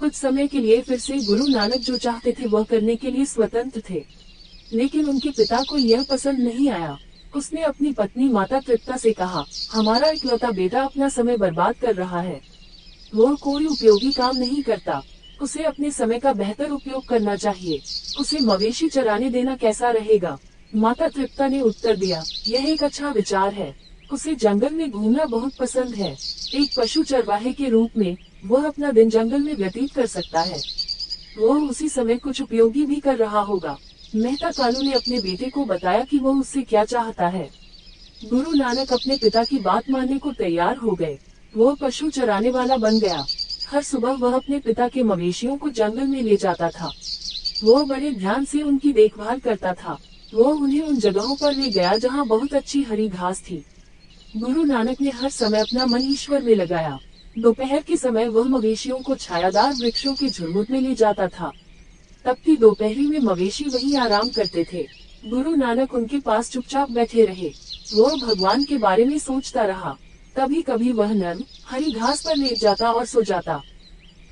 कुछ समय के लिए फिर से गुरु नानक जो चाहते थे वह करने के लिए स्वतंत्र थे, लेकिन उनके पिता को यह पसंद नहीं आया। उसने अपनी पत्नी माता तृप्ता से कहा, हमारा इकलौता बेटा अपना समय बर्बाद कर रहा है, वह कोई उपयोगी काम नहीं करता, उसे अपने समय का बेहतर उपयोग करना चाहिए, उसे मवेशी चराने देना कैसा रहेगा। माता तृप्ता ने उत्तर दिया, यह एक अच्छा विचार है, उसे जंगल में घूमना बहुत पसंद है, एक पशु चरवाहे के रूप में वह अपना दिन जंगल में व्यतीत कर सकता है, वह उसी समय कुछ उपयोगी भी कर रहा होगा। मेहता कालू ने अपने बेटे को बताया कि वह उससे क्या चाहता है। गुरु नानक अपने पिता की बात मानने को तैयार हो गए, वह पशु चराने वाला बन गया। हर सुबह वह अपने पिता के मवेशियों को जंगल में ले जाता था, वह बड़े ध्यान से उनकी देखभाल करता था, वह उन्हें उन जगहों पर ले गया जहाँ बहुत अच्छी हरी घास थी। गुरु नानक ने हर समय अपना मन ईश्वर में लगाया। दोपहर के समय वह मवेशियों को छायादार वृक्षों के झुरमुट में ले जाता था। तपती दोपहरी में मवेशी वहीं आराम करते थे। गुरु नानक उनके पास चुपचाप बैठे रहे, वह भगवान के बारे में सोचता रहा। कभी कभी वह नर्म हरी घास पर लेट जाता और सो जाता।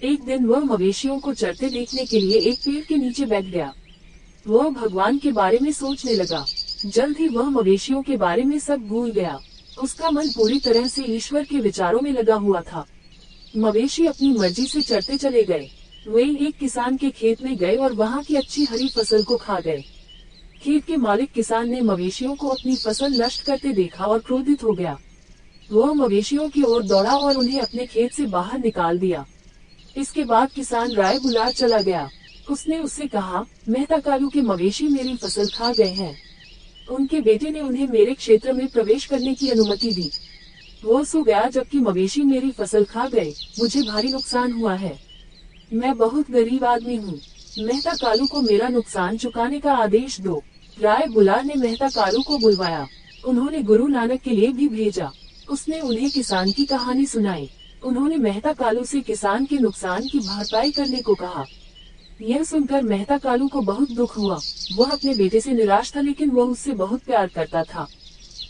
एक दिन वह मवेशियों को चरते देखने के लिए एक पेड़ के नीचे बैठ गया। वह भगवान के बारे में सोचने लगा। जल्द ही वह मवेशियों के बारे में सब भूल गया। उसका मन पूरी तरह से ईश्वर के विचारों में लगा हुआ था। मवेशी अपनी मर्जी से चरते चले गए। वे एक किसान के खेत में गए और वहाँ की अच्छी हरी फसल को खा गए। खेत के मालिक किसान ने मवेशियों को अपनी फसल नष्ट करते देखा और क्रोधित हो गया। वह मवेशियों की ओर दौड़ा और उन्हें अपने खेत से बाहर निकाल दिया। इसके बाद किसान राय बुलार चला गया। उसने उससे कहा, मेहता कालू के मवेशी मेरी फसल खा गए हैं। उनके बेटे ने उन्हें मेरे क्षेत्र में प्रवेश करने की अनुमति दी। वो सो गया जबकि मवेशी मेरी फसल खा गए। मुझे भारी नुकसान हुआ है। मैं बहुत गरीब आदमी हूँ। मेहता कालू को मेरा नुकसान चुकाने का आदेश दो। राय बुलार ने मेहता कालू को बुलवाया। उन्होंने गुरु नानक के लिए भी भेजा। उसने उन्हें किसान की कहानी सुनाई। उन्होंने मेहता कालू से किसान के नुकसान की भरपाई करने को कहा। यह सुनकर मेहता कालू को बहुत दुख हुआ। वह अपने बेटे से निराश था, लेकिन वह उससे बहुत प्यार करता था।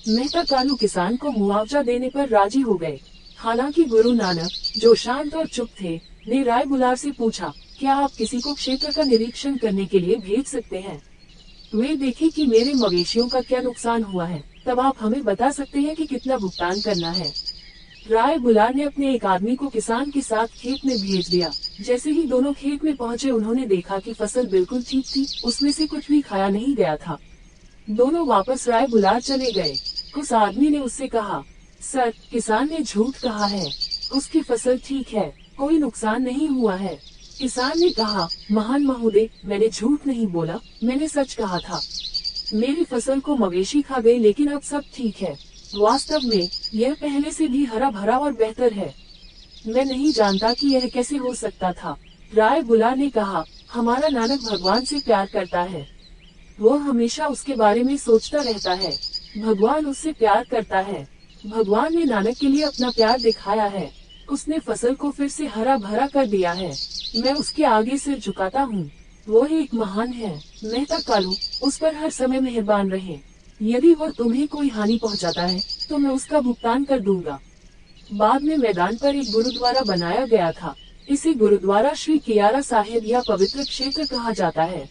मेहता कालू किसान को मुआवजा देने पर राजी हो गए। हालांकि गुरु नानक, जो शांत और चुप थे, ने राय बुलार से पूछा, क्या आप किसी को क्षेत्र का निरीक्षण करने के लिए भेज सकते हैं? वे देखें कि मेरे मवेशियों का क्या नुकसान हुआ है, तब आप हमें बता सकते हैं कि कितना भुगतान करना है। राय बुलार ने अपने एक आदमी को किसान के साथ खेत में भेज दिया। जैसे ही दोनों खेत में पहुंचे, उन्होंने देखा कि फसल बिल्कुल ठीक थी, उसमें से कुछ भी खाया नहीं गया था। दोनों वापस राय बुलार चले गए। उस आदमी ने उससे कहा, सर, किसान ने झूठ कहा है, उसकी फसल ठीक है, कोई नुकसान नहीं हुआ है। किसान ने कहा, महान महोदय, मैंने झूठ नहीं बोला, मैंने सच कहा था। मेरी फसल को मवेशी खा गई, लेकिन अब सब ठीक है। वास्तव में यह पहले से भी हरा भरा और बेहतर है। मैं नहीं जानता कि यह कैसे हो सकता था। राय बुलार ने कहा, हमारा नानक भगवान से प्यार करता है, वो हमेशा उसके बारे में सोचता रहता है। भगवान उससे प्यार करता है। भगवान ने नानक के लिए अपना प्यार दिखाया है। उसने फसल को फिर से हरा भरा कर दिया है। मैं उसके आगे सिर झुकाता हूँ। वो एक महान है। मेहता कालू, उस पर हर समय मेहरबान रहे। यदि वो तुम्हें कोई हानि पहुँचाता है तो मैं उसका भुगतान कर दूंगा। बाद में मैदान पर एक गुरुद्वारा बनाया गया था। इसे गुरुद्वारा श्री कियारा साहिब या पवित्र क्षेत्र कहा जाता है।